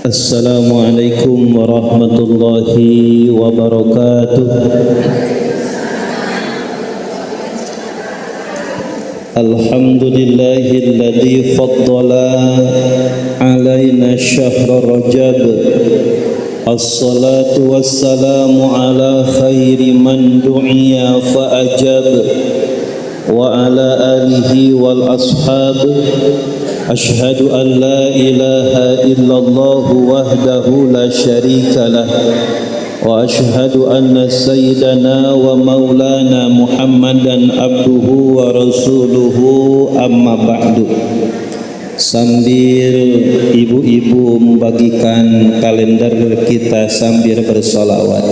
Assalamualaikum warahmatullahi wabarakatuh. Alhamdulillahilladzi faddala alaina syahra Rajab. Assalatu wassalamu ala khairi man du'iya fa ajab, wa ala alihi wal ashab. Ashhadu an la ilaha illallah wahdahu la syarika lah, wa ashhadu anna sayyidana wa maulana Muhammadan abduhu wa rasuluhu, amma ba'du. Sambil ibu-ibu membagikan kalender kita sambil bersolawat.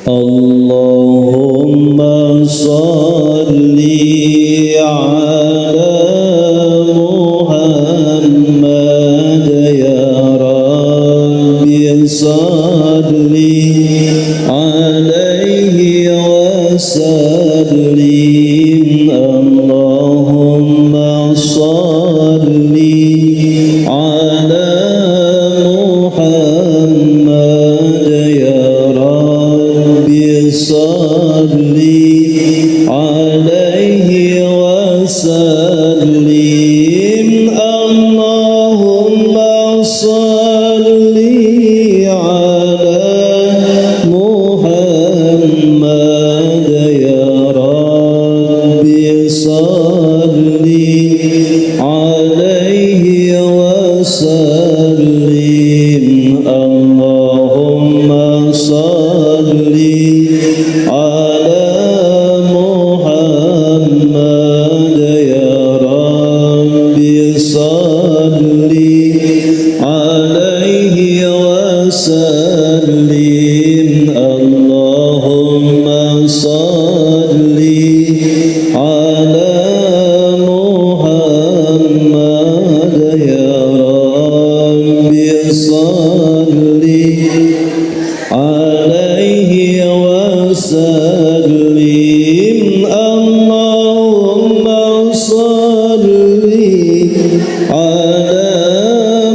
Allahumma salli ala Muhammad ya Rabbi, salli alaihi wa sallim. Allahumma salli ala Muhammad ya Rabbi, salli alaihi wa sallim. Allahumma salli ala Muhammad ya Rabbi, salli alaihi wa sallim. Allahumma salli ala Muhammad ya Rabbi, salli alaihi wa sallim. Allahumma salli ala Muhammad ya Rabbi, salli alaihi wa sallim. Allahumma salli ala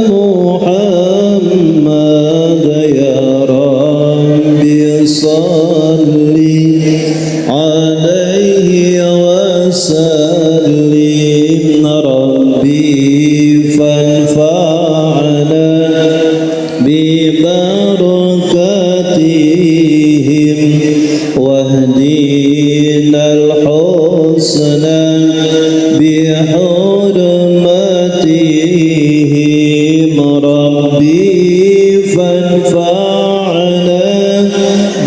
Muhammad ya Rabbi, salli alaihi wa sallim. Rabbi fanfa'na bibarakatihim wahdinal husna bihurmatihim. Rabbi fanfa'na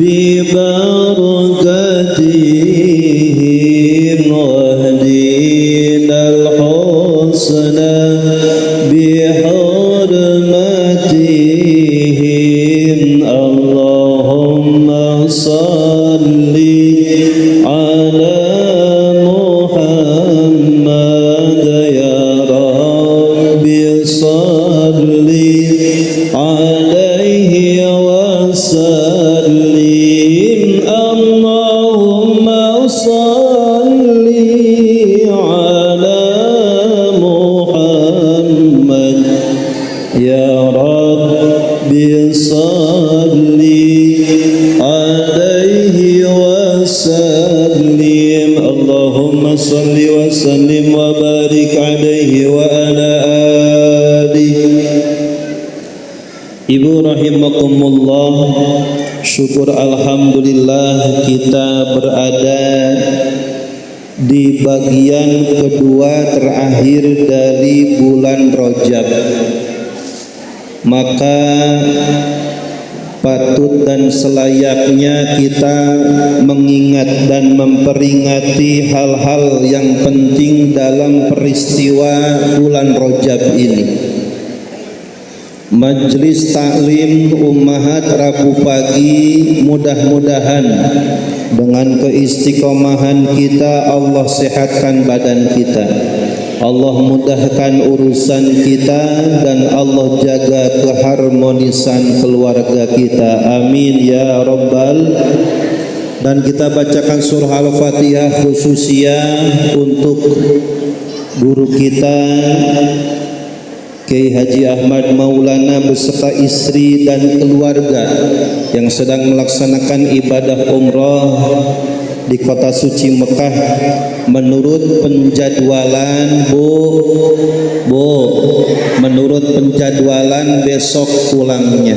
bibarakatihim wahdinal husna bihurmatihim. Allahumma salli ala Muhammad ya Rabbi, salli alaihi wa sallim. Allahumma salli ala Muhammad ya Rabbi, salli alaihi wa sallim. Allahumma salli wa sallim wa barik alaihi wa ala alihi. Ibu rahimakumullah, syukur alhamdulillah kita berada di bagian kedua terakhir dari bulan Rajab. Maka patut dan selayaknya kita mengingat dan memperingati hal-hal yang penting dalam peristiwa bulan Rajab ini. Majelis Taklim Ummahat Rabu pagi, mudah-mudahan dengan keistiqomahan kita Allah sehatkan badan kita, Allah mudahkan urusan kita, dan Allah jaga keharmonisan keluarga kita. Amin ya Rabbal. Dan kita bacakan surah Al-Fatihah khususnya untuk guru kita Kiai Haji Ahmad Maulana beserta istri dan keluarga yang sedang melaksanakan ibadah umrah di kota suci Mekah menurut penjadwalan menurut penjadwalan besok pulangnya.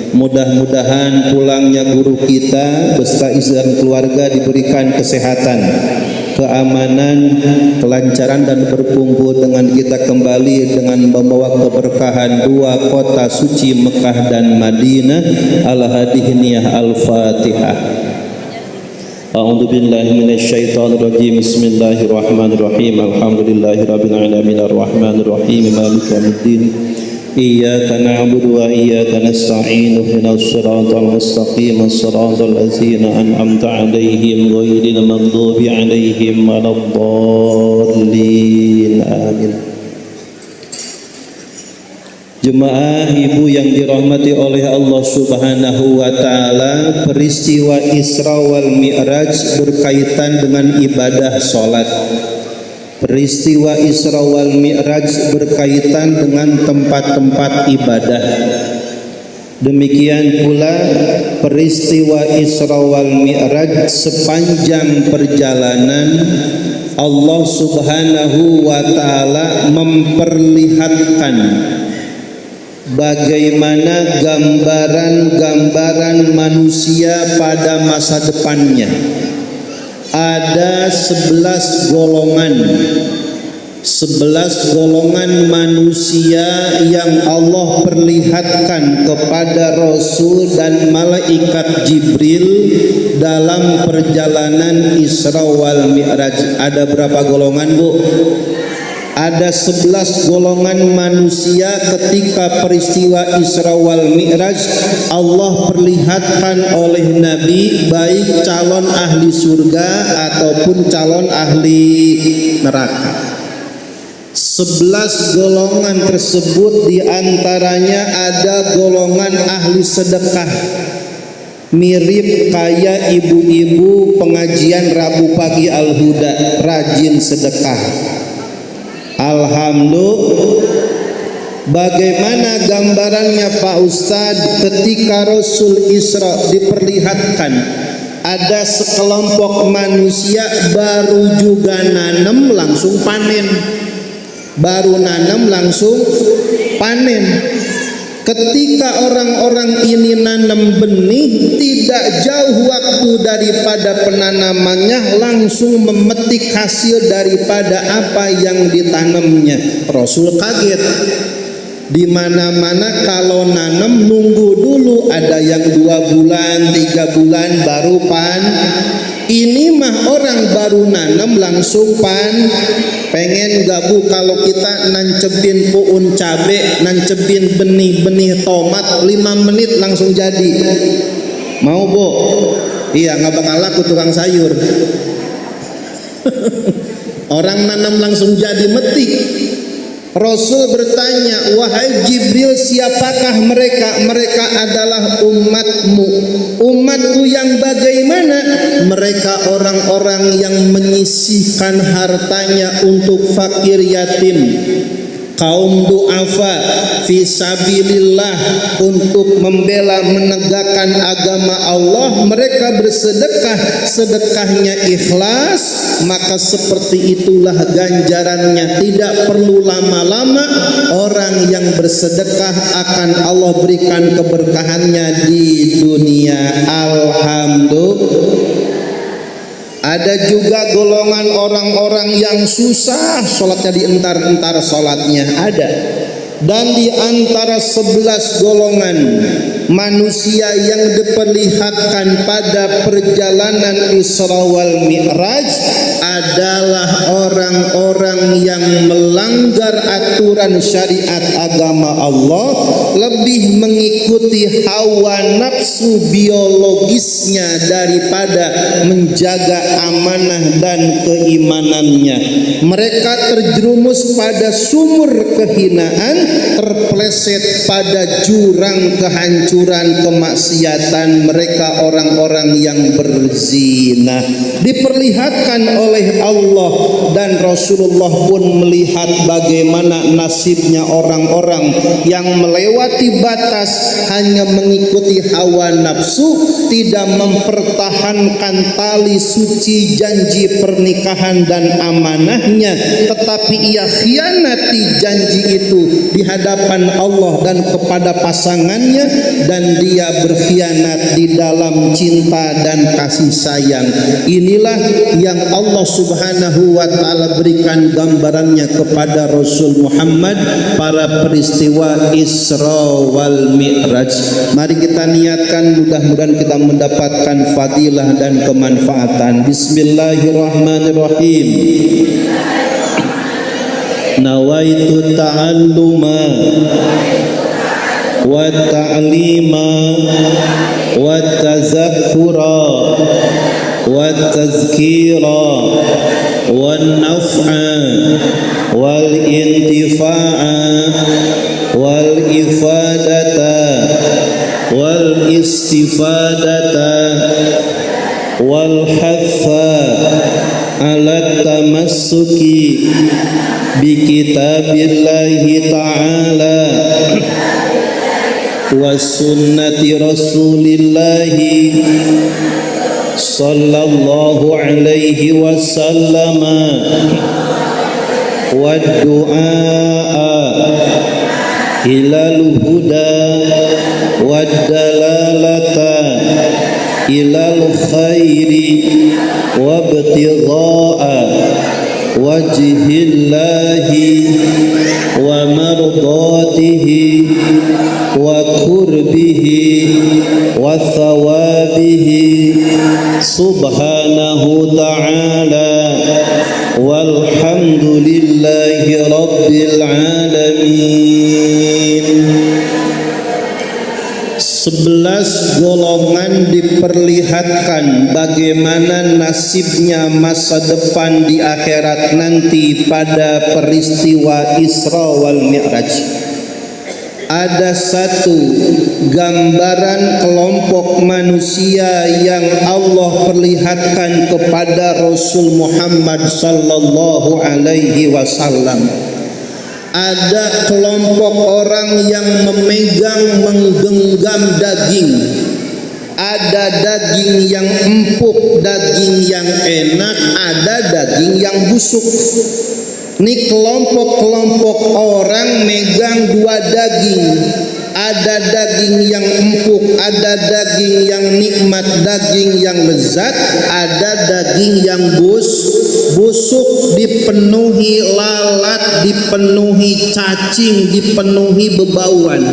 Mudah-mudahan pulangnya guru kita beserta istri dan keluarga diberikan kesehatan, keamanan, kelancaran dan berkumpul dengan kita kembali dengan membawa keberkahan dua kota suci Mekah dan Madinah. Al-Hadihniyah Al-Fatihah. A'udzu billahi minasyaitonir rajim. Bismillahirrahmanirrahim. Alhamdulillahirabbil alamin arrahmanir rahim maliki yaumiddin. Iyyaka na'budu wa iyyaka nasta'in. Ihdinas siratal mustaqim. Shiratal ladzina an'amta 'alaihim ghairil maghdubi 'alaihim waladdallin. Amin. Jemaah ibu yang dirahmati oleh Allah Subhanahu wa taala, peristiwa Isra wal Mi'raj berkaitan dengan ibadah salat. Peristiwa Isra wal Mi'raj berkaitan dengan tempat-tempat ibadah. Demikian pula peristiwa Isra wal Mi'raj sepanjang perjalanan Allah Subhanahu wa taala memperlihatkan bagaimana gambaran-gambaran manusia pada masa depannya. Ada 11 golongan manusia yang Allah perlihatkan kepada Rasul dan malaikat Jibril dalam perjalanan Isra wal Mi'raj. Ada berapa golongan, Bu? Ada 11 golongan manusia ketika peristiwa Isra wal Mi'raj Allah perlihatkan oleh Nabi, baik calon ahli surga ataupun calon ahli neraka. 11 golongan tersebut diantaranya ada golongan ahli sedekah, mirip kayak ibu-ibu pengajian Rabu Pagi Al-Huda, rajin sedekah. Alhamdulillah. Bagaimana gambarannya Pak Ustadz ketika Rasul Isra diperlihatkan ada sekelompok manusia baru juga nanam langsung panen, Ketika orang-orang ini nanam benih, tidak jauh waktu daripada penanamannya langsung memetik hasil daripada apa yang ditanamnya. Rasul kaget. Di mana-mana kalau nanam nunggu dulu, ada yang 2 bulan, 3 bulan baru Ini mah orang baru nanam langsung pengen gabu. Kalau kita nancebin puun cabe, nancebin benih-benih tomat 5 menit langsung jadi. Mau, Bu? Iya, nggak bakal laku tukang sayur. Orang nanam langsung jadi, metik. Rasul bertanya, wahai Jibril, siapakah mereka? Mereka adalah umatmu. Umatku yang bagaimana? Mereka orang-orang yang menyisihkan hartanya untuk fakir yatim, kaum du'afa fi sabilillah, untuk membela menegakkan agama Allah. Mereka bersedekah, sedekahnya ikhlas, maka seperti itulah ganjarannya. Tidak perlu lama-lama, orang yang bersedekah akan Allah berikan keberkahannya di dunia. Alhamdulillah. Ada juga golongan orang-orang yang susah sholatnya, dientar-entar sholatnya, ada. Dan di antara 11 golongan manusia yang diperlihatkan pada perjalanan Isra wal Mi'raj adalah orang-orang yang melanggar aturan syariat agama Allah, lebih mengikuti hawa nafsu biologisnya daripada menjaga amanah dan keimanannya. Mereka terjerumus pada sumur kehinaan, terpeleset pada jurang kehancuran kemaksiatan. Mereka orang-orang yang berzina. Diperlihatkan oleh Allah dan Rasulullah pun melihat bagaimana nasibnya orang-orang yang melewati batas hanya mengikuti hawa nafsu, tidak mempertahankan tali suci janji pernikahan dan amanahnya, tetapi ia khianati janji itu di hadapan Allah dan kepada pasangannya, dan dia berkhianat di dalam cinta dan kasih sayang. Inilah yang Allah Subhanahu wa taala berikan gambarannya kepada Rasul Muhammad pada peristiwa Isra wal Mi'raj. Mari kita niatkan, mudah-mudahan kita mendapatkan fadilah dan kemanfaatan. Bismillahirrahmanirrahim. Nawaitu ta'alluma wa ta'lima wa tazakkura wa tazkira wa naf'a wal intifa'a wal ifadata wal istifadata wal hatha ala tamassuki bi kitabillahi ta'ala wa sunnati rasulillahi sallallahu alaihi wasallam wa du'a ilal huda wa dalalata ilal khairi wa ibtigha'a wajhillahi wa mardatihi wa kurbihi wa thawabihi subhanahu ta'ala walhamdulillahi rabbil alamin. 11 golongan diperlihatkan bagaimana nasibnya masa depan di akhirat nanti pada peristiwa Isra wal Mi'raj. Ada satu gambaran kelompok manusia yang Allah perlihatkan kepada Rasul Muhammad sallallahu alaihi wasallam. Ada kelompok orang yang memegang menggenggam daging. Ada daging yang empuk, daging yang enak, ada daging yang busuk. Ini kelompok-kelompok orang megang dua daging. Ada daging yang empuk, ada daging yang nikmat, daging yang lezat, ada daging yang busuk, dipenuhi lalat, dipenuhi cacing, dipenuhi bebauan.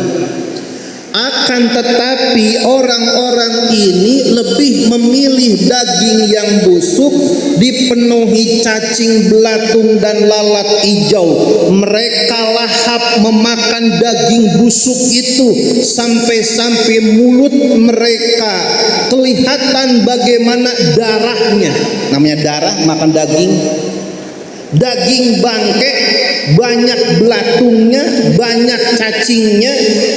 Akan tetapi orang-orang ini lebih memilih daging yang busuk, dipenuhi cacing, belatung dan lalat hijau. Mereka lahap memakan daging busuk itu sampai-sampai mulut mereka kelihatan bagaimana darahnya. Namanya darah, makan daging. Daging bangke, banyak belatungnya, banyak cacingnya,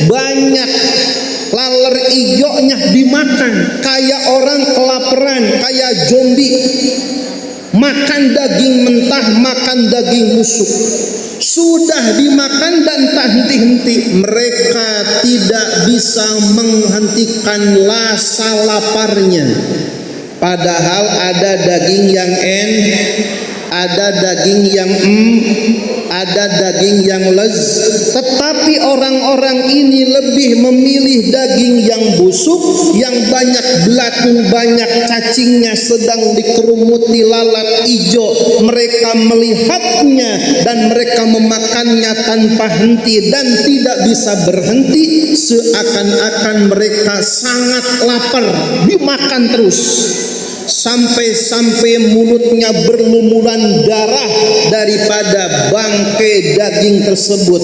banyak laler ijonya dimakan. Kayak orang kelaparan, kayak zombie. Makan daging mentah, makan daging busuk. Sudah dimakan dan tak henti-henti. Mereka tidak bisa menghentikan rasa laparnya. Padahal ada daging yang ada daging yang ada daging yang tetapi orang-orang ini lebih memilih daging yang busuk, yang banyak belatung, banyak cacingnya, sedang dikerumuti lalat hijau. Mereka melihatnya dan mereka memakannya tanpa henti dan tidak bisa berhenti, seakan-akan mereka sangat lapar, dimakan terus. sampai-sampai mulutnya berlumuran darah daripada bangkai daging tersebut,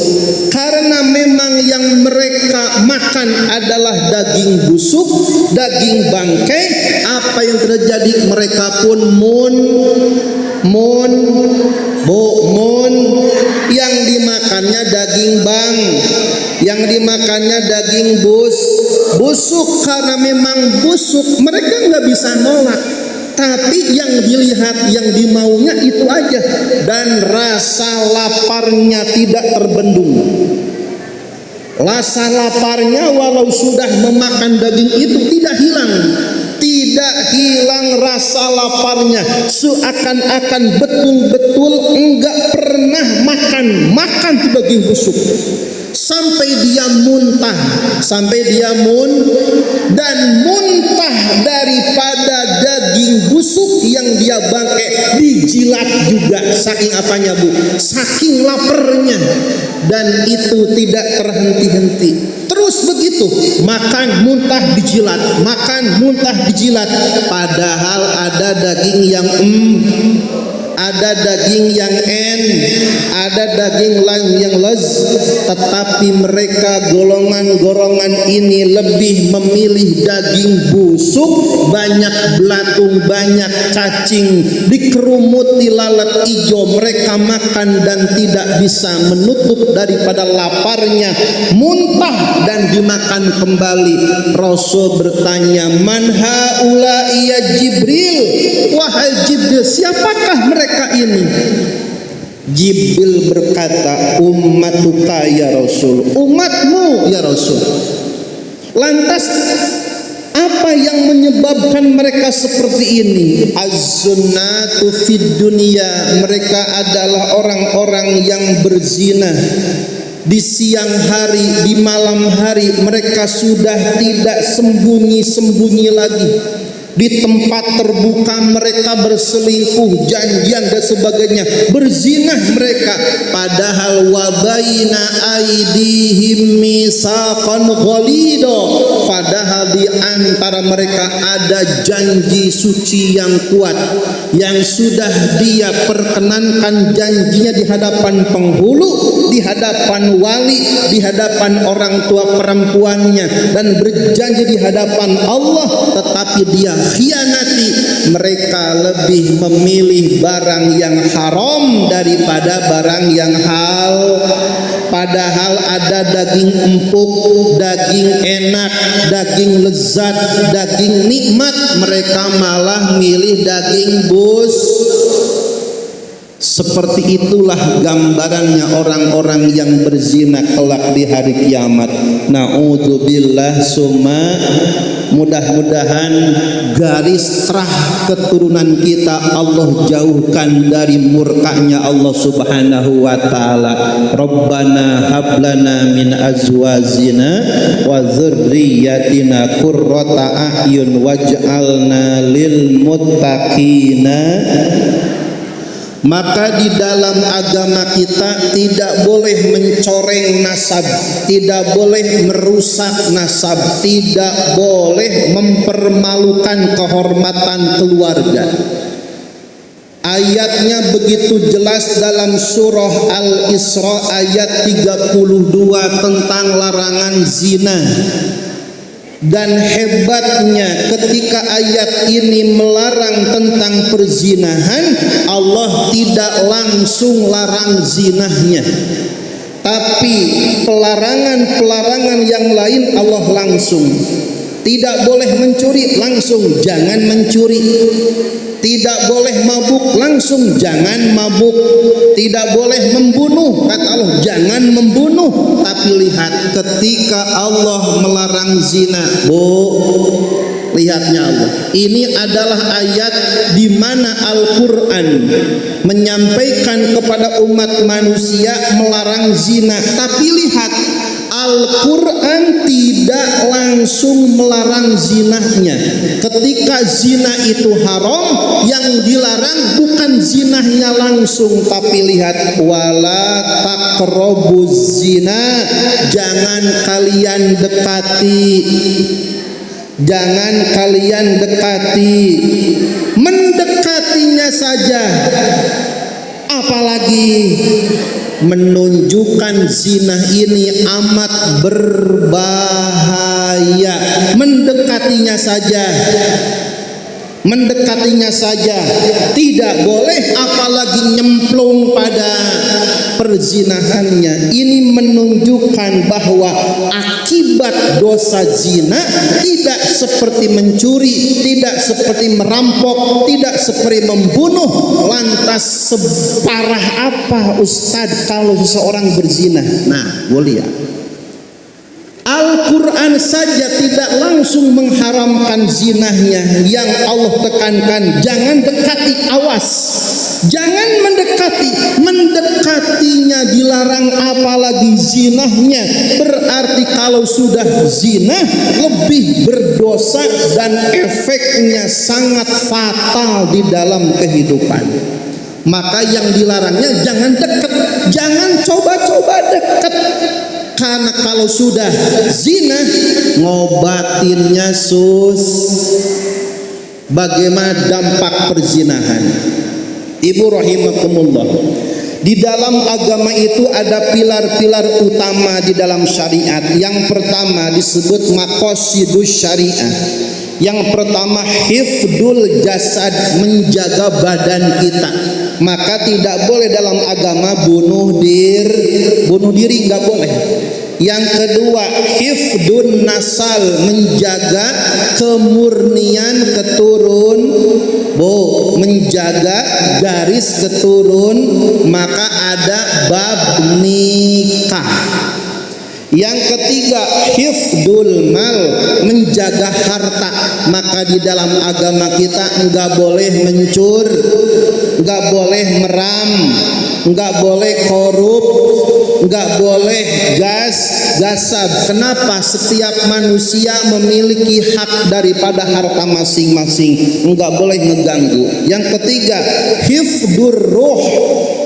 karena memang yang mereka makan adalah daging busuk, daging bangkai. Apa yang terjadi? Mereka pun yang dimakannya daging yang dimakannya daging busuk. Karena memang busuk, mereka nggak bisa nolak, tapi yang dilihat, yang dimaunya itu aja, dan rasa laparnya tidak terbendung. Rasa laparnya walau sudah memakan daging itu tidak hilang rasa laparnya, seakan-akan betul-betul enggak pernah makan daging busuk, sampai dia muntah dan muntah daripada daging busuk yang dia bangkai, dijilat juga. Saking apanya, Bu? Saking laparnya, dan itu tidak terhenti-henti. Terus begitu, makan, muntah, dijilat, makan, muntah, dijilat. Padahal ada daging yang ada daging yang ada daging lain yang tetapi mereka golongan ini lebih memilih daging busuk, banyak belatung, banyak cacing, dikerumuti lalat hijau. Mereka makan dan tidak bisa menutup daripada laparnya, muntah dan dimakan kembali. Rasul bertanya, man haula ya Jibril, wahai Jibril, siapakah mereka ini? Jibril berkata, ummatuka ya Rasul, umatmu ya Rasul. Lantas apa yang menyebabkan mereka seperti ini? Az-zunnatu fid dunya, mereka adalah orang-orang yang berzina. Di siang hari, di malam hari, mereka sudah tidak sembunyi-sembunyi lagi. Di tempat terbuka mereka berselingkuh, janjian dan sebagainya, berzinah mereka. Padahal wabaina aidihim misaqan ghalido, padahal di antara mereka ada janji suci yang kuat, yang sudah dia perkenankan janjinya di hadapan penghulu, di hadapan wali, di hadapan orang tua perempuannya, dan berjanji di hadapan Allah, tetapi dia khianati. Mereka lebih memilih barang yang haram daripada barang yang halal. Padahal ada daging empuk, daging enak, daging lezat, daging nikmat, mereka malah milih daging Seperti itulah gambarannya orang-orang yang berzina kelak di hari kiamat. Na'udzubillah, summa mudah-mudahan garis terah keturunan kita Allah jauhkan dari murkanya Allah Subhanahu wa taala. Rabbana hablana min azwajina wa dzurriyyatina qurrata a'yun waj'alna lil muttaqina. Maka di dalam agama kita tidak boleh mencoreng nasab, tidak boleh merusak nasab, tidak boleh mempermalukan kehormatan keluarga. Ayatnya begitu jelas dalam surah Al-Isra ayat 32 tentang larangan zina. Dan hebatnya ketika ayat ini melarang tentang perzinahan, Allah tidak langsung larang zinahnya, tapi pelarangan-pelarangan yang lain Allah langsung. Tidak boleh mencuri, langsung jangan mencuri. Tidak boleh mabuk, langsung jangan mabuk. Tidak boleh membunuh, kata Allah, jangan membunuh. Tapi lihat ketika Allah melarang zina, lihatnya Allah. Ini adalah ayat di mana Al-Quran menyampaikan kepada umat manusia melarang zina. Tapi lihat, Al-Quran tidak langsung melarang zinahnya. Ketika zina itu haram, yang dilarang bukan zinahnya langsung, tapi lihat, wala taqrabuz zina, jangan kalian dekati. jangan kalian dekati. Mendekatinya saja, apalagi menunjukkan zina ini amat berbahaya. Mendekatinya saja tidak boleh, apalagi nyemplung pada perzinahannya. Ini menunjukkan bahwa akibat dosa zina tidak seperti mencuri, tidak seperti merampok, tidak seperti membunuh. Lantas separah apa Ustadz kalau seseorang berzina? Nah, boleh ya. Al-Quran saja tidak langsung mengharamkan zinahnya. Yang Allah tekankan, jangan dekati, awas, jangan mendekati. Mendekatinya dilarang, apalagi zinahnya. Berarti kalau sudah zina lebih berdosa dan efeknya sangat fatal di dalam kehidupan. Maka yang dilarangnya jangan dekat, jangan coba-coba dekat. Karena kalau sudah zina, ngobatinnya bagaimana dampak perzinahan? Ibu rahimakumullah, di dalam agama itu ada pilar-pilar utama di dalam syariat. Yang pertama disebut maqasidus syariah. Yang pertama hifdul jasad, menjaga badan kita. Maka tidak boleh dalam agama bunuh diri, nggak boleh. Yang kedua hifdun nasal, menjaga kemurnian menjaga garis keturun. Maka ada bab nikah. Yang ketiga hifdul mal, menjaga harta. Maka di dalam agama kita enggak boleh mencur, enggak boleh meram, enggak boleh korup, enggak boleh gasab. Kenapa? Setiap manusia memiliki hak daripada harta masing-masing, enggak boleh mengganggu. Yang ketiga hifdur ruh,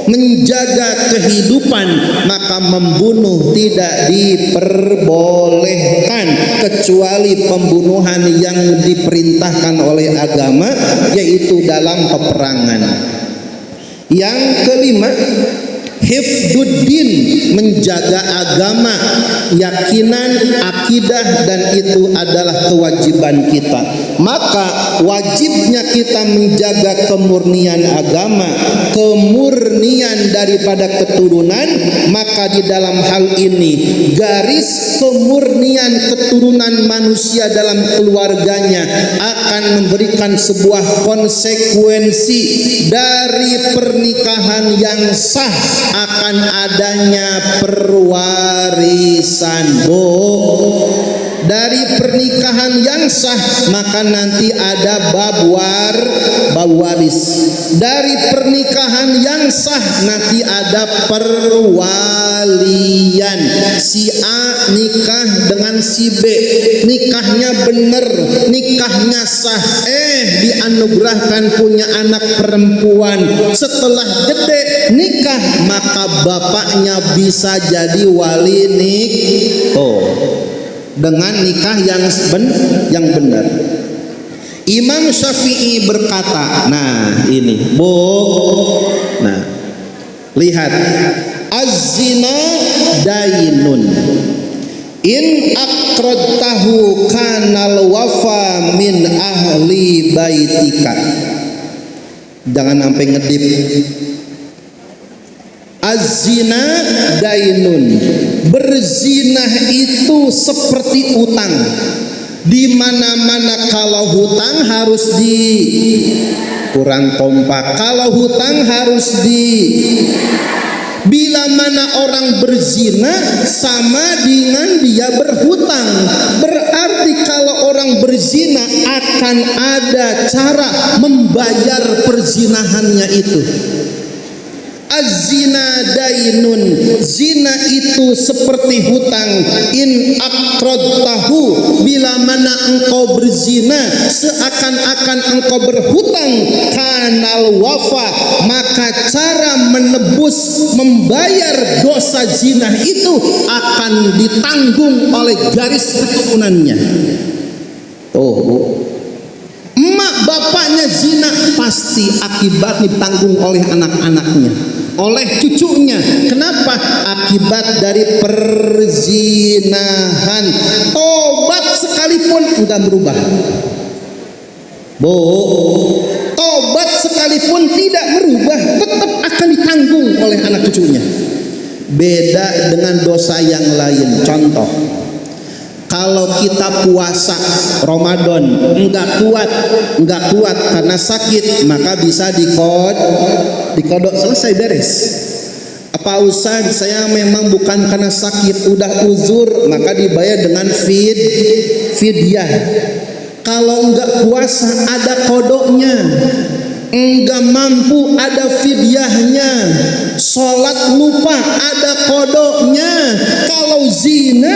menjaga kehidupan. Maka membunuh tidak diperbolehkan kecuali pembunuhan yang diperintahkan oleh agama, yaitu dalam peperangan. Yang kelima hifduddin, menjaga agama, keyakinan, akidah, dan itu adalah kewajiban kita. Maka wajibnya kita menjaga kemurnian agama, kemurnian daripada keturunan. Maka di dalam hal ini garis kemurnian keturunan manusia dalam keluarganya akan memberikan sebuah konsekuensi. Dari pernikahan yang sah akan adanya perwarisan. Dari pernikahan yang sah maka nanti ada bab waris. Dari pernikahan yang sah nanti ada perwalian. Si A nikah dengan si B, nikahnya benar, nikahnya sah, dianugerahkan punya anak perempuan. Setelah gede nikah, maka bapaknya bisa jadi wali dengan nikah yang benar. Imam Syafi'i berkata, nah ini lihat, az-zina dainun in aqradtahu kanal wafa min ahli baitika. Jangan sampai ngedip. Az-zina dainun, berzina itu seperti utang. Di mana-mana kalau hutang harus kurang kompak. Kalau hutang harus bila mana orang berzina sama dengan dia berhutang. Berarti kalau orang berzina akan ada cara membayar perzinahannya itu. Az-zina dainun, zina itu seperti hutang. In aqradtahu, bila mana engkau berzina seakan-akan engkau berhutang, kanal wafa, maka cara menebus, membayar dosa zina itu akan ditanggung oleh garis keturunannya. Oh, Bu. Emak bapaknya zina, pasti akibatnya ditanggung oleh anak-anaknya, oleh cucunya. Kenapa? Akibat dari perzinahan. Tobat sekalipun enggak berubah. Bu, tobat sekalipun tidak berubah, tetap akan ditanggung oleh anak cucunya. Beda dengan dosa yang lain. Contoh, kalau kita puasa Ramadan enggak kuat karena sakit, maka bisa dikodok, selesai, beres. Apa Ustaz, saya memang bukan karena sakit, udah uzur, maka dibayar dengan fidyah. Kalau enggak puasa ada kodoknya, enggak mampu ada fidyahnya, sholat lupa ada kodoknya. Kalau zina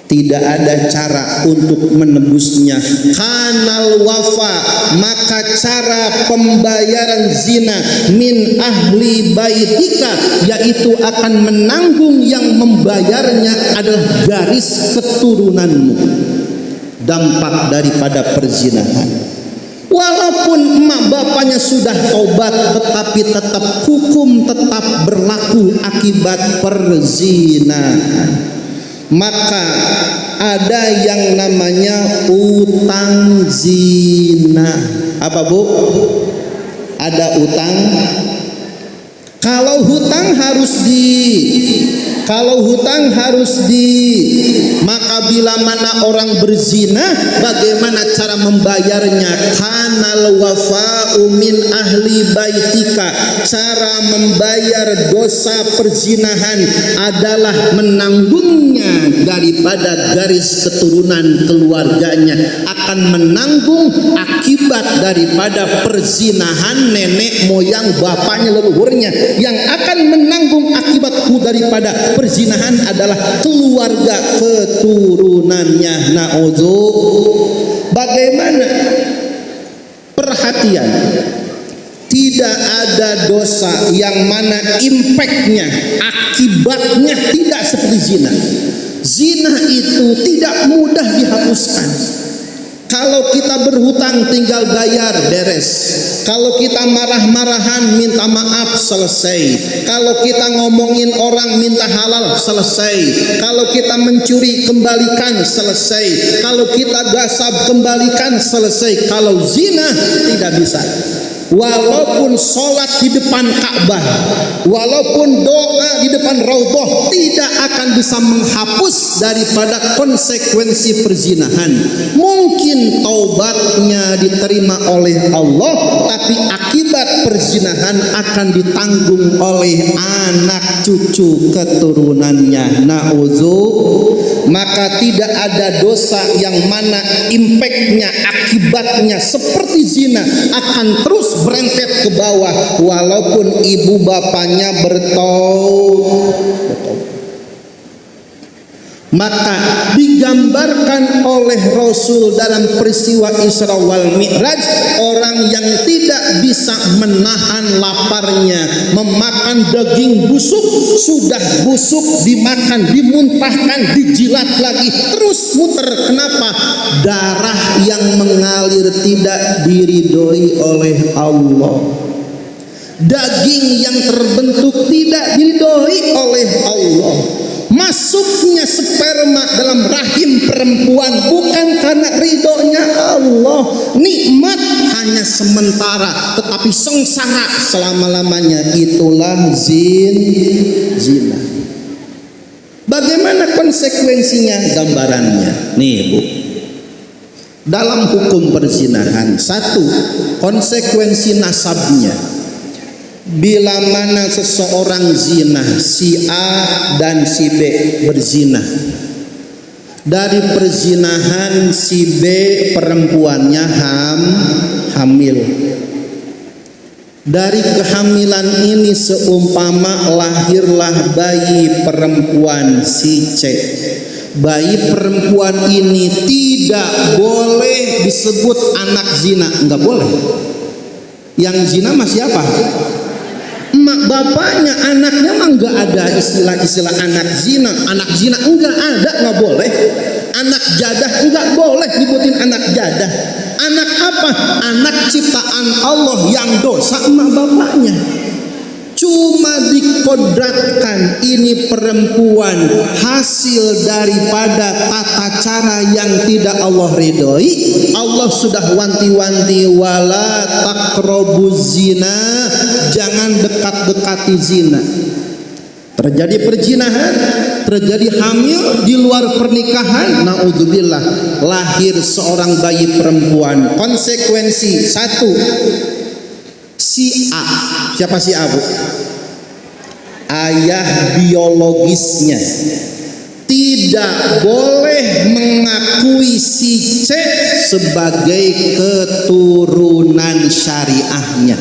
tidak ada cara untuk menebusnya. Kanal wafa, maka cara pembayaran zina min ahli baitika, yaitu akan menanggung yang membayarnya adalah garis keturunanmu. Dampak daripada perzinahan. Walaupun emak bapaknya sudah tobat, tetapi tetap hukum tetap berlaku akibat perzinahan. Maka ada yang namanya utang zina. Apa, Bu? Ada utang. Kalau hutang harus maka bila mana orang berzina, bagaimana cara membayarnya? Kanal wafa'u min ahli baitika, cara membayar dosa perzinahan adalah menanggungnya daripada garis keturunan keluarganya, akan menanggung akibat daripada perzinahan nenek moyang bapaknya leluhurnya. Yang akan menanggung akibatku daripada perzinahan adalah keluarga keturunannya. Na'udzubillah. Bagaimana? Perhatian, tidak ada dosa yang mana impactnya, akibatnya tidak seperti zina. Zina itu tidak mudah dihapuskan. Kalau kita berhutang tinggal bayar, beres. Kalau kita marah-marahan minta maaf, selesai. Kalau kita ngomongin orang minta halal, selesai. Kalau kita mencuri, kembalikan, selesai. Kalau kita gasab, kembalikan, selesai. Kalau zina tidak bisa. Walaupun sholat di depan Ka'bah, walaupun doa di depan Raudhah, tidak akan bisa menghapus daripada konsekuensi perzinahan. Mungkin taubatnya diterima oleh Allah, tapi akibat perzinahan akan ditanggung oleh anak cucu keturunannya. Na'udzubillah. Maka tidak ada dosa yang mana impactnya, akibatnya seperti zina, akan terus berentet ke bawah walaupun ibu bapaknya bertaubat. Maka digambarkan oleh Rasul dalam peristiwa Isra wal Mi'raj, orang yang tidak bisa menahan laparnya, memakan daging busuk, sudah busuk dimakan, dimuntahkan, dijilat lagi, terus muter. Kenapa? Darah yang mengalir tidak diridhoi oleh Allah. Daging yang terbentuk tidak diridhoi oleh Allah. Masuknya sperma dalam rahim perempuan bukan karena ridhonya Allah. Nikmat hanya sementara, tetapi sengsara selama-lamanya. Itulah zina. Bagaimana konsekuensinya? Gambarannya nih, Bu. Dalam hukum perzinahan, satu, konsekuensi nasabnya. Bila mana seseorang zina, si A dan si B berzina, dari perzinahan si B perempuannya hamil. Dari kehamilan ini seumpama lahirlah bayi perempuan si C. Bayi perempuan ini tidak boleh disebut anak zina, enggak boleh. Yang zina masih apa? emak bapaknya, anaknya mah nggak ada istilah-istilah anak zina enggak ada, nggak boleh. Anak jadah enggak boleh dibutin anak jadah. Anak apa? Anak ciptaan Allah yang dosa emak bapaknya. Cuma dikodratkan ini perempuan hasil daripada tata cara yang tidak Allah ridhoi. Allah sudah wanti-wanti, wala taqrabuz zina, jangan dekat-dekati zina. Terjadi perzinahan, terjadi hamil di luar pernikahan, naudzubillah, lahir seorang bayi perempuan. Konsekuensi satu, si A, siapa si A bu? Ayah biologisnya tidak boleh mengakui si C sebagai keturunan syariahnya.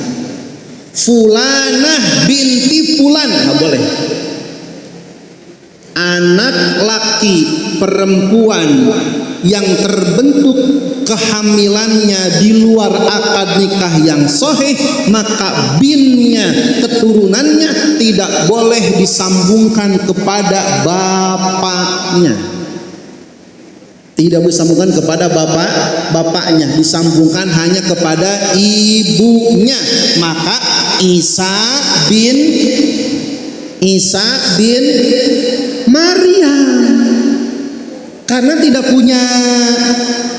Fulanah binti Fulan, nggak boleh. Anak laki perempuan yang terbentuk kehamilannya di luar akad nikah yang sahih, maka binnya, keturunannya tidak boleh disambungkan kepada bapaknya. Tidak disambungkan kepada bapaknya, disambungkan hanya kepada ibunya. Maka Isa bin Maryam, karena tidak punya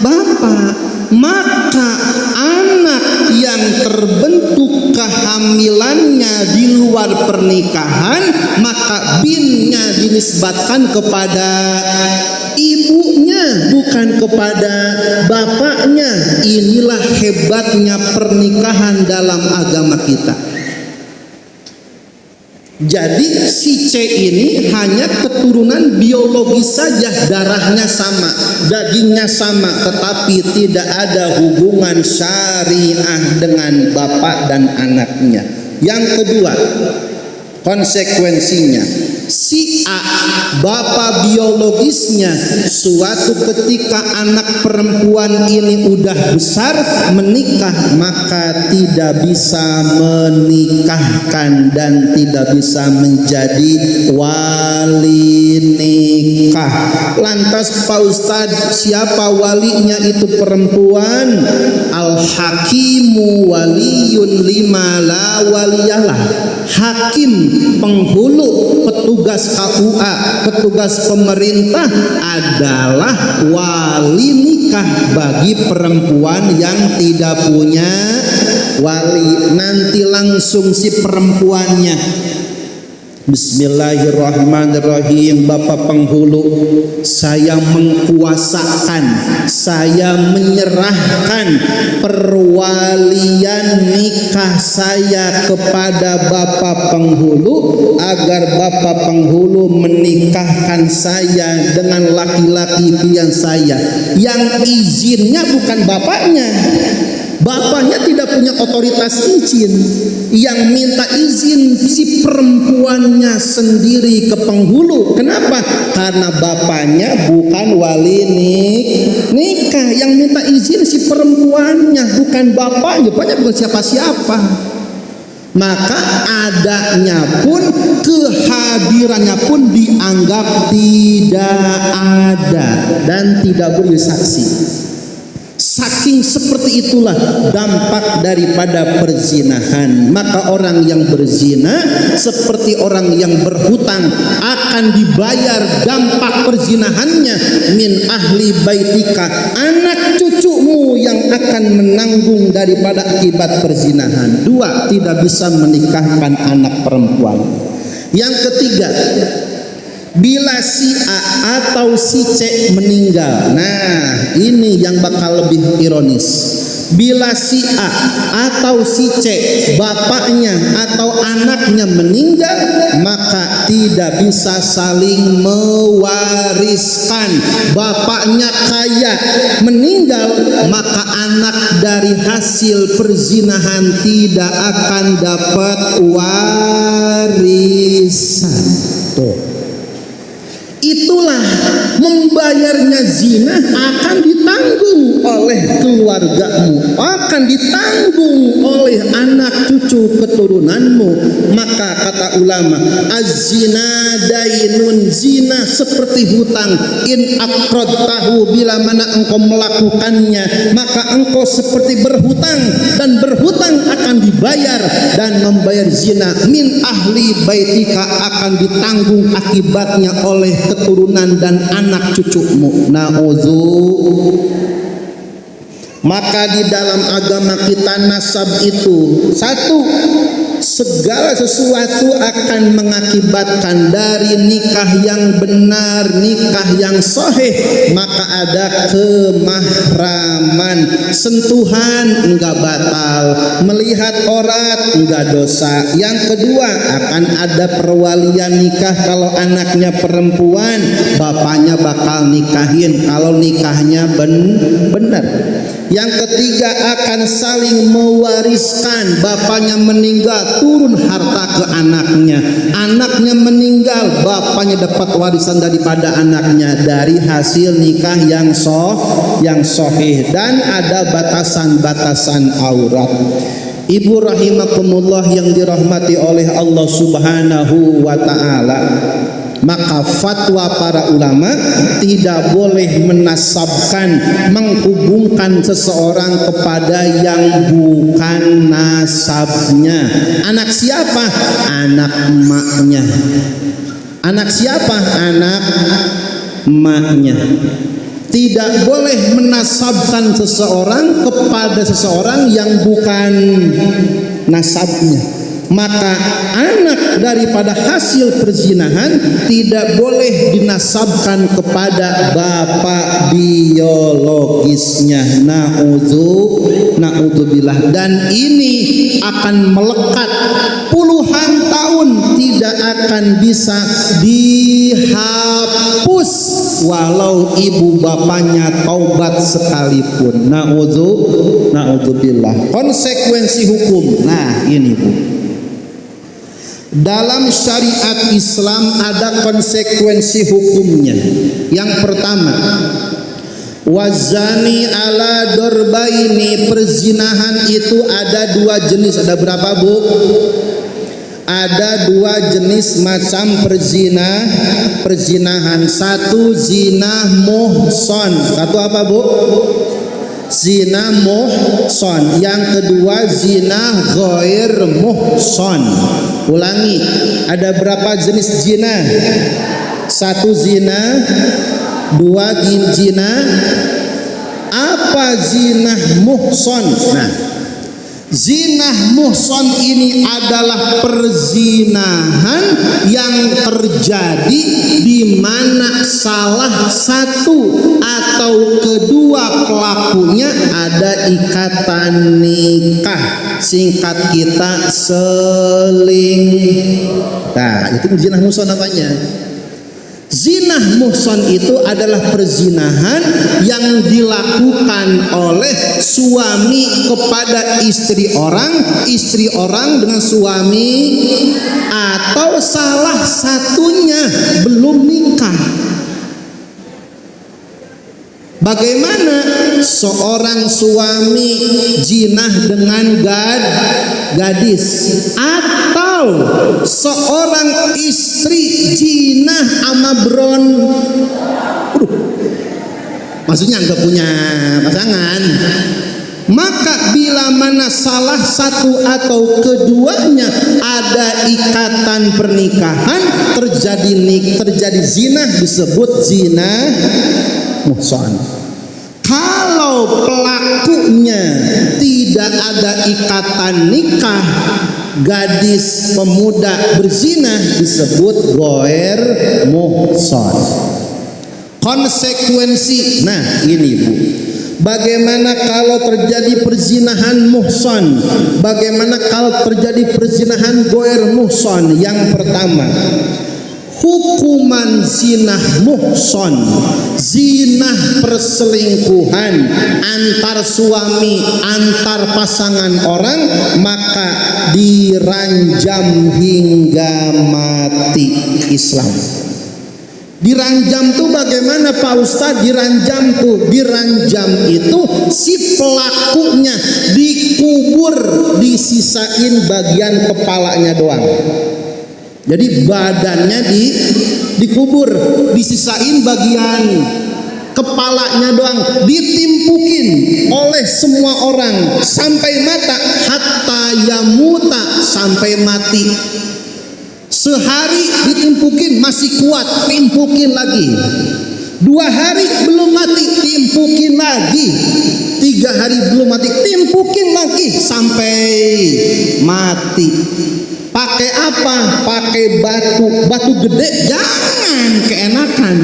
bapak, maka anak yang terbentuk kehamilannya di luar pernikahan, maka binnya dinisbatkan kepada ibunya, bukan kepada bapaknya. Inilah hebatnya pernikahan dalam agama kita. Jadi si C ini hanya keturunan biologis saja, darahnya sama, dagingnya sama, tetapi tidak ada hubungan syariah dengan bapak dan anaknya. Yang kedua, konsekuensinya, si A, bapak biologisnya, suatu ketika anak perempuan ini udah besar, menikah, maka tidak bisa menikahkan dan tidak bisa menjadi wali nikah. Lantas Pak Ustadz, siapa walinya itu perempuan? Al-hakimu waliyun lima la waliyalah. Hakim, penghulu, petugas KUA, petugas pemerintah adalah wali nikah bagi perempuan yang tidak punya wali. Nanti langsung si perempuannya, bismillahirrahmanirrahim, Bapak penghulu, saya mengkuasakan, saya menyerahkan perwalian nikah saya kepada Bapak penghulu, agar Bapak penghulu menikahkan saya dengan laki-laki pilihan saya, yang izinnya bukan bapaknya. Bapaknya tidak punya otoritas izin, yang minta izin si perempuannya sendiri ke penghulu. Kenapa? Karena bapaknya bukan wali nikah. Yang minta izin si perempuannya, bukan bapaknya. Bapaknya bukan siapa-siapa. Maka adanya pun, kehadirannya pun dianggap tidak ada dan tidak boleh saksi. Saking seperti itulah dampak daripada perzinahan. Maka orang yang berzina seperti orang yang berhutang, akan dibayar dampak perzinahannya. Min ahli baitika, anak cucumu yang akan menanggung daripada akibat perzinahan. Dua, tidak bisa menikahkan anak perempuan. Yang ketiga, bila si A atau si C meninggal. Nah, ini yang bakal lebih ironis. Bila si A atau si C, bapaknya atau anaknya meninggal, maka tidak bisa saling mewariskan. Bapaknya kaya, meninggal, maka anak dari hasil perzinahan tidak akan dapat warisan. Tuh. itulah membayarnya zina akan ditanggung oleh keluargamu, akan ditanggung oleh anak cucu keturunanmu. Maka kata ulama, az-zina dainun, zina seperti hutang. In aqradtahu, bila mana engkau melakukannya maka engkau seperti berhutang, dan berhutang akan dibayar, dan membayar zina min ahli baitika akan ditanggung akibatnya oleh keturunan dan anak cucumu. Maka di dalam agama kita nasab itu satu, segala sesuatu akan mengakibatkan dari nikah yang benar, nikah yang sahih, maka ada kemahraman, sentuhan enggak batal, melihat aurat enggak dosa. Yang kedua, akan ada perwalian nikah. Kalau anaknya perempuan, bapaknya bakal nikahin kalau nikahnya benar. Yang ketiga, akan saling mewariskan. Bapaknya meninggal, turun harta ke anaknya. Anaknya meninggal, bapaknya dapat warisan daripada anaknya dari hasil nikah yang sahih. Dan ada batasan-batasan aurat. Ibu rahimakumullah yang dirahmati oleh Allah Subhanahu wa ta'ala, maka fatwa para ulama tidak boleh menasabkan, menghubungkan seseorang kepada yang bukan nasabnya. Anak siapa? Anak emaknya. Anak siapa? Anak emaknya. Tidak boleh menasabkan seseorang kepada seseorang yang bukan nasabnya. Maka anak daripada hasil perzinahan tidak boleh dinasabkan kepada bapak biologisnya. Na'udzubillah. Dan ini akan melekat puluhan tahun, tidak akan bisa dihapus walau ibu bapaknya taubat sekalipun. Na'udzubillah. Konsekuensi hukum. Nah, ini Bu. Dalam syariat Islam ada konsekuensi hukumnya. Yang pertama, wazani ala dorbaini, perzinahan itu ada dua jenis. Ada berapa Bu? Ada dua jenis macam perzinahan. Satu zina muhson. Satu apa Bu? Zina muhson. Yang kedua zina ghair muhson. Ulangi, ada berapa jenis zina? Satu zina, dua zina. Apa zina muhson? Nah, zina muhson ini adalah perzinahan yang terjadi di mana salah satu atau kedua pelakunya ada ikatan nikah. Singkat kita seling. Nah, itu zina muhson namanya. Zina muhson itu adalah perzinahan yang dilakukan oleh suami kepada istri orang dengan suami, atau salah satunya belum nikah. Bagaimana seorang suami zinah dengan gadis, atau seorang istri zinah sama maksudnya nggak punya pasangan. Maka bila mana salah satu atau keduanya ada ikatan pernikahan, terjadi zina, disebut zina muhson. Kalau pelakunya tidak ada ikatan nikah, gadis pemuda berzina, disebut ghair muhson. Konsekuensi, nah ini Bu, bagaimana kalau terjadi perzinahan muhson? Bagaimana kalau terjadi perzinahan ghair muhson? Yang pertama, hukuman zinah muhson, zinah perselingkuhan antar suami, antar pasangan orang, maka diranjam hingga mati. Islam Diranjam tuh bagaimana Pak Ustadz? Diranjam itu si pelakunya dikubur, disisain bagian kepalanya doang. Jadi badannya dikubur, disisain bagian kepalanya doang, ditimpukin oleh semua orang sampai mata, hatta yamuta, sampai mati. Sehari ditimpukin masih kuat, timpukin lagi. 2 hari belum mati, timpukin lagi. 3 hari belum mati, timpukin lagi sampai mati. Pakai apa? Pakai batu gede, jangan keenakan.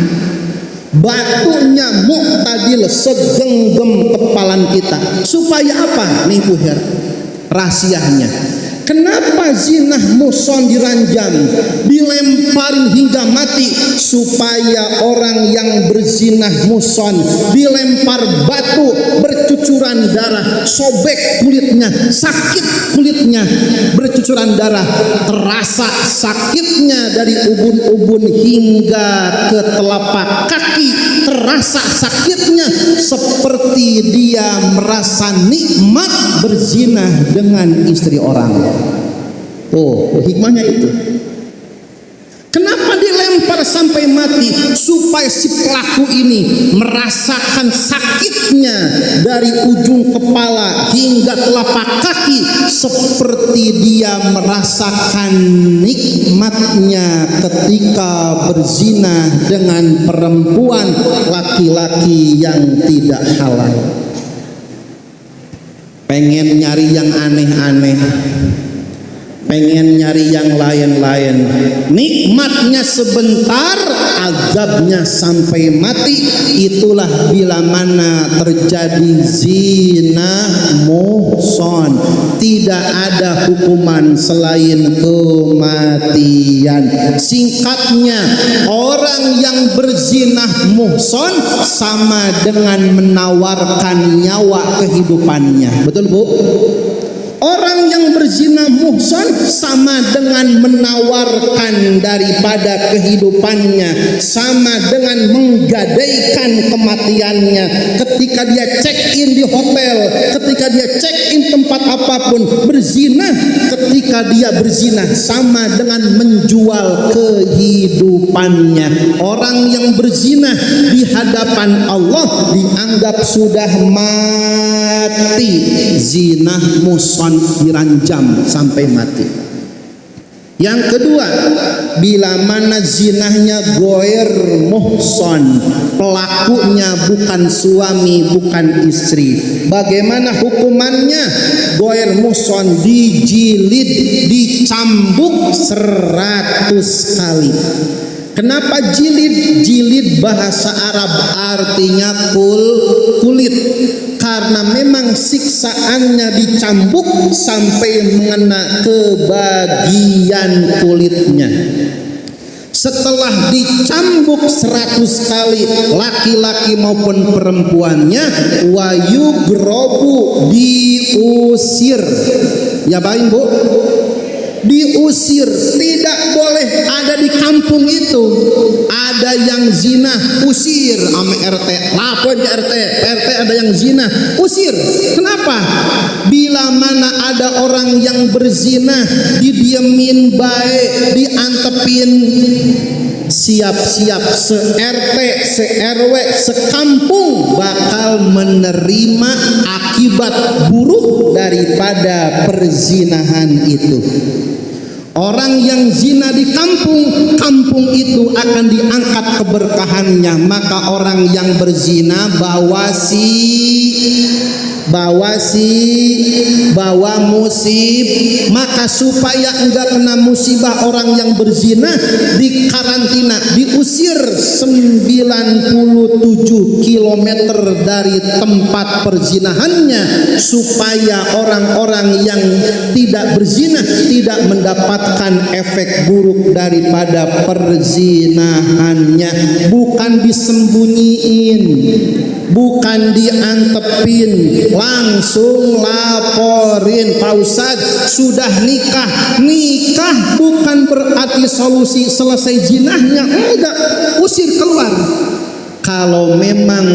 Batunya muktadil segenggam kepalan kita. Supaya apa? Nih puher, rahasianya. Kenapa zinah muhson diranjam, dilemparin hingga mati? Supaya orang yang berzinah muhson dilempar batu, bercucuran darah, sobek kulitnya, sakit kulitnya, bercucuran darah, terasa sakitnya dari ubun-ubun hingga ke telapak kaki, terasa sakitnya seperti dia merasa nikmat berzinah dengan istri orang. Oh, hikmahnya itu. Kenapa dilempar sampai mati? Supaya si pelaku ini merasakan sakitnya dari ujung kepala hingga telapak kaki, seperti dia merasakan nikmatnya ketika berzina dengan perempuan laki-laki yang tidak halal. Pengen nyari yang aneh-aneh, pengen nyari yang lain-lain, nikmatnya sebentar, azabnya sampai mati. Itulah bila mana terjadi zina muhson, tidak ada hukuman selain kematian. Singkatnya, orang yang berzinah muhson sama dengan menawarkan nyawa kehidupannya. Betul Bu? Orang yang berzina muhsan sama dengan menawarkan daripada kehidupannya, sama dengan menggadaikan kematiannya. Ketika dia check in di hotel, ketika dia check in tempat apapun, berzina, ketika dia berzina sama dengan menjual kehidupannya. Orang yang berzina di hadapan Allah dianggap sudah mati. Zina muhsan diranjam sampai mati. Yang kedua, bila mana zinahnya goer muhson, pelakunya bukan suami, bukan istri, bagaimana hukumannya? Goer muhson dijilid, dicambuk 100 kali. Kenapa jilid? Jilid bahasa Arab artinya kulit. Karena memang siksaannya dicambuk sampai mengena ke bagian kulitnya. Setelah dicambuk 100 kali, laki-laki maupun perempuannya, wayu grobu, diusir. Ya baik Bu, diusir, tidak boleh ada di kampung itu. Ada yang zina, usir sama RT, lapor ke RT, RT ada yang zina, usir. Kenapa? Bila mana ada orang yang berzina, didiemin baik, diantepin, siap-siap se-RT, se-RW, sekampung bakal menerima akibat buruk daripada perzinahan itu. Orang yang zina di kampung, kampung itu akan diangkat keberkahannya. Maka orang yang berzina bawa musib. Maka supaya enggak kena musibah, orang yang berzina dikarantina, diusir 97 km dari tempat perzinahannya, supaya orang-orang yang tidak berzina tidak mendapatkan efek buruk daripada perzinahannya. Bukan disembunyiin, bukan diantepin, langsung laporin, Pak Ustadz sudah nikah. Nikah bukan berarti solusi selesai jinahnya, enggak, usir keluar. Kalau memang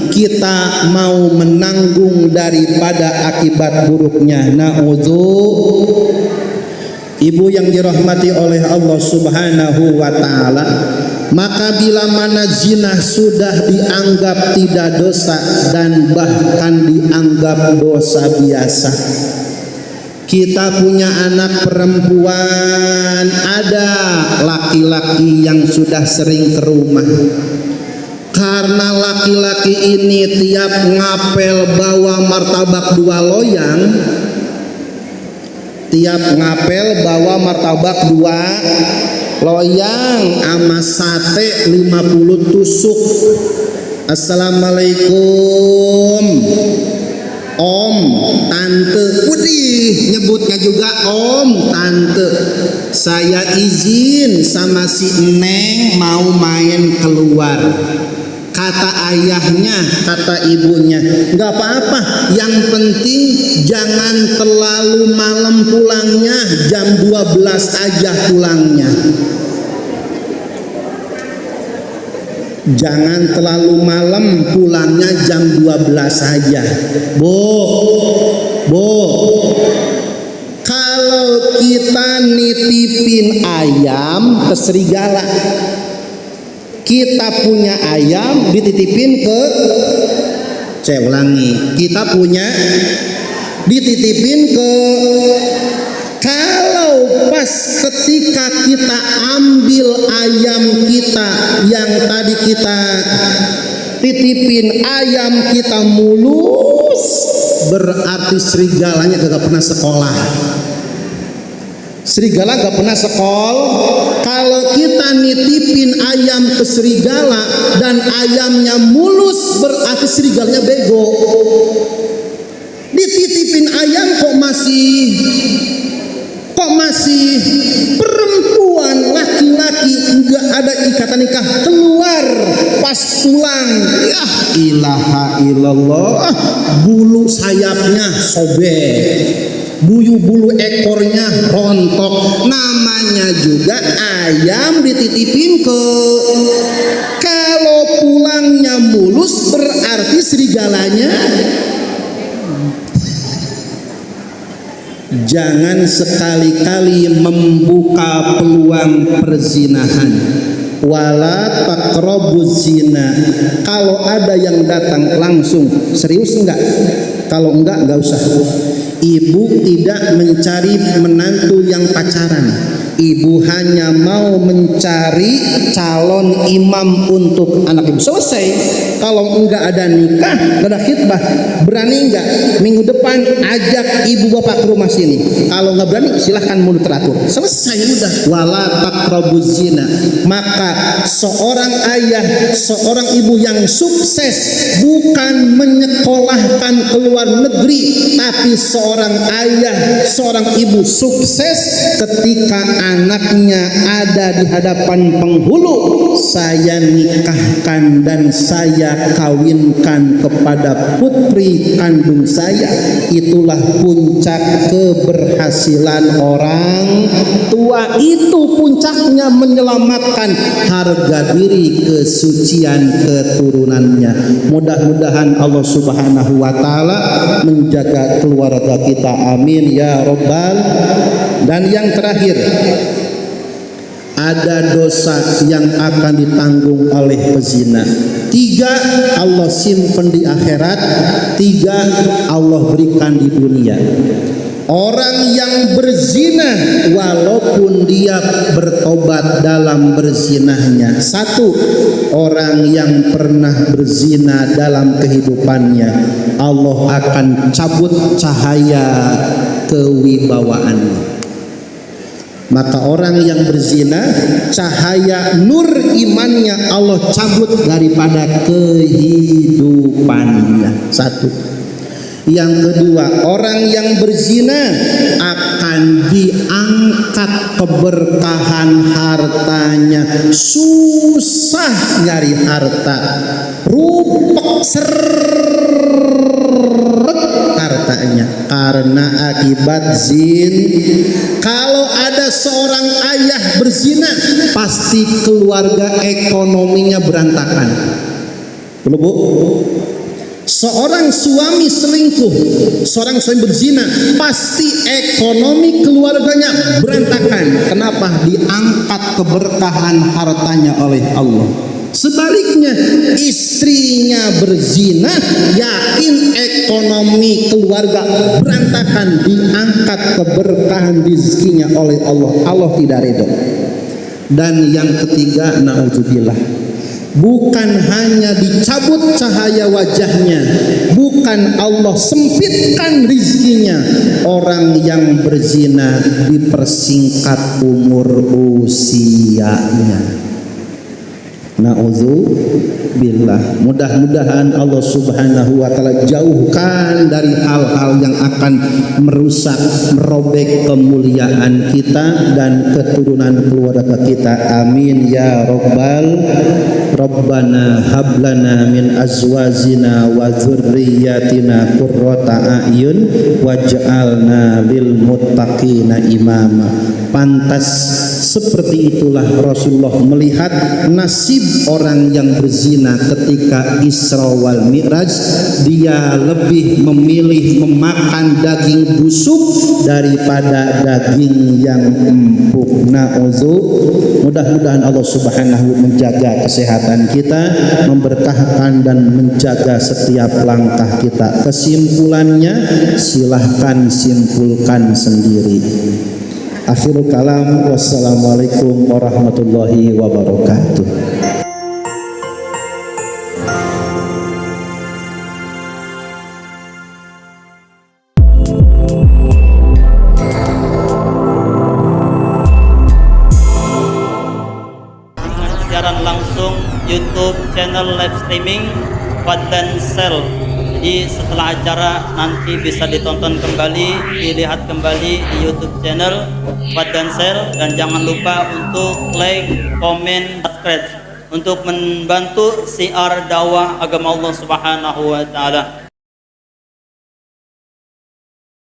kita mau menanggung daripada akibat buruknya, ibu yang dirahmati oleh Allah Subhanahu wa taala, maka bila mana zina sudah dianggap tidak dosa dan bahkan dianggap dosa biasa. Kita punya anak perempuan, ada laki-laki yang sudah sering ke rumah. Karena laki-laki ini tiap ngapel bawa martabak 2 loyang, tiap ngapel bawa martabak 2 loyang sama sate 50 tusuk. Assalamualaikum om, tante, udih nyebutnya juga om, tante, saya izin sama si Neng mau main keluar. Kata ayahnya, kata ibunya, nggak apa-apa, yang penting jangan terlalu malam pulangnya, jam 12 aja pulangnya. Jangan terlalu malam, pulangnya jam 12 aja. Bu, kalau kita nitipin ayam ke serigala, kita punya ayam dititipin ke, saya ulangi, kita punya dititipin ke, kalau pas ketika kita ambil ayam kita yang tadi kita titipin, ayam kita mulus, berarti serigalanya gak pernah sekolah. Serigala gak pernah sekolah. Kalau kita nitipin ayam ke serigala dan ayamnya mulus, berarti serigalanya bego. Dititipin ayam kok masih perempuan, laki-laki, nggak ada ikatan nikah, keluar pas pulang, ya ilaha illallah, bulu sayapnya sobek, bulu ekornya rontok. Namanya juga ayam dititipin ke, kalau pulangnya mulus berarti serigalanya. Jangan sekali-kali membuka peluang perzinahan. Wala taqrabuz zina. Kalau ada yang datang langsung, serius enggak? Kalau enggak usah. Ibu tidak mencari menantu yang pacaran. Ibu hanya mau mencari calon imam untuk anak ibu. Selesai. Kalau enggak ada nikah, enggak ada khitbah, berani enggak minggu depan ajak ibu bapak ke rumah sini? Kalau enggak berani, silahkan mulut teratur. Selesai, udah. Wala taqrabuz zina. Maka seorang ayah, seorang ibu yang sukses bukan menyekolahkan ke luar negeri, tapi seorang ayah, seorang ibu sukses ketika anaknya ada di hadapan penghulu. Saya nikahkan dan saya kawinkan kepada putri kandung saya. Itulah puncak keberhasilan orang tua. Itu puncaknya menyelamatkan harga diri, kesucian keturunannya. Mudah-mudahan Allah Subhanahu wa taala menjaga keluarga kita, amin ya robbal. Dan yang terakhir, ada dosa yang akan ditanggung oleh pezina. 3 Allah simpen di akhirat, 3 Allah berikan di dunia. Orang yang berzina walaupun dia bertobat dalam berzinahnya. 1, orang yang pernah berzina dalam kehidupannya, Allah akan cabut cahaya kewibawaannya. Maka orang yang berzina, cahaya nur imannya Allah cabut daripada kehidupannya. 1. Yang kedua, orang yang berzina akan diangkat keberkahan hartanya. Susah nyari harta, rupek seret hartanya karena akibat zin. Kalau ada seorang ayah berzina, pasti keluarga ekonominya berantakan. Belum Bu? Seorang suami selingkuh, seorang suami berzina, pasti ekonomi keluarganya berantakan. Kenapa? Diangkat keberkahan hartanya oleh Allah. Sebaliknya, istrinya berzina, yakin ekonomi keluarga berantakan, diangkat keberkahan rezekinya oleh Allah. Allah tidak ridho. Dan yang ketiga, naudzubillah, bukan hanya dicabut cahaya wajahnya, bukan Allah sempitkan rizkinya, orang yang berzina dipersingkat umur usianya. Na'udzubillah. Mudah-mudahan Allah Subhanahu wa taala jauhkan dari hal-hal yang akan merusak, merobek kemuliaan kita dan keturunan keluarga kita. Amin ya Rabbana hablana min azwajina wa dzurriyyatina qurrata a'yun waj'alna lil muttaqina imama. Pantas seperti itulah Rasulullah melihat nasib orang yang berzina ketika Isra wal Mi'raj. Dia lebih memilih memakan daging busuk daripada daging yang empuk. Mudah-mudahan Allah Subhanahu menjaga kesehatan kita, memberkahkan dan menjaga setiap langkah kita. Kesimpulannya, silahkan simpulkan sendiri. Akhirul kalam, wassalamualaikum warahmatullahi wabarakatuh. Siaran langsung YouTube channel live streaming Fadlan Sel. Jadi setelah acara nanti bisa ditonton kembali, dilihat kembali di YouTube channel Fadlan Sel, dan jangan lupa untuk like, komen, subscribe untuk membantu siar dakwah agama Allah Subhanahu wa taala.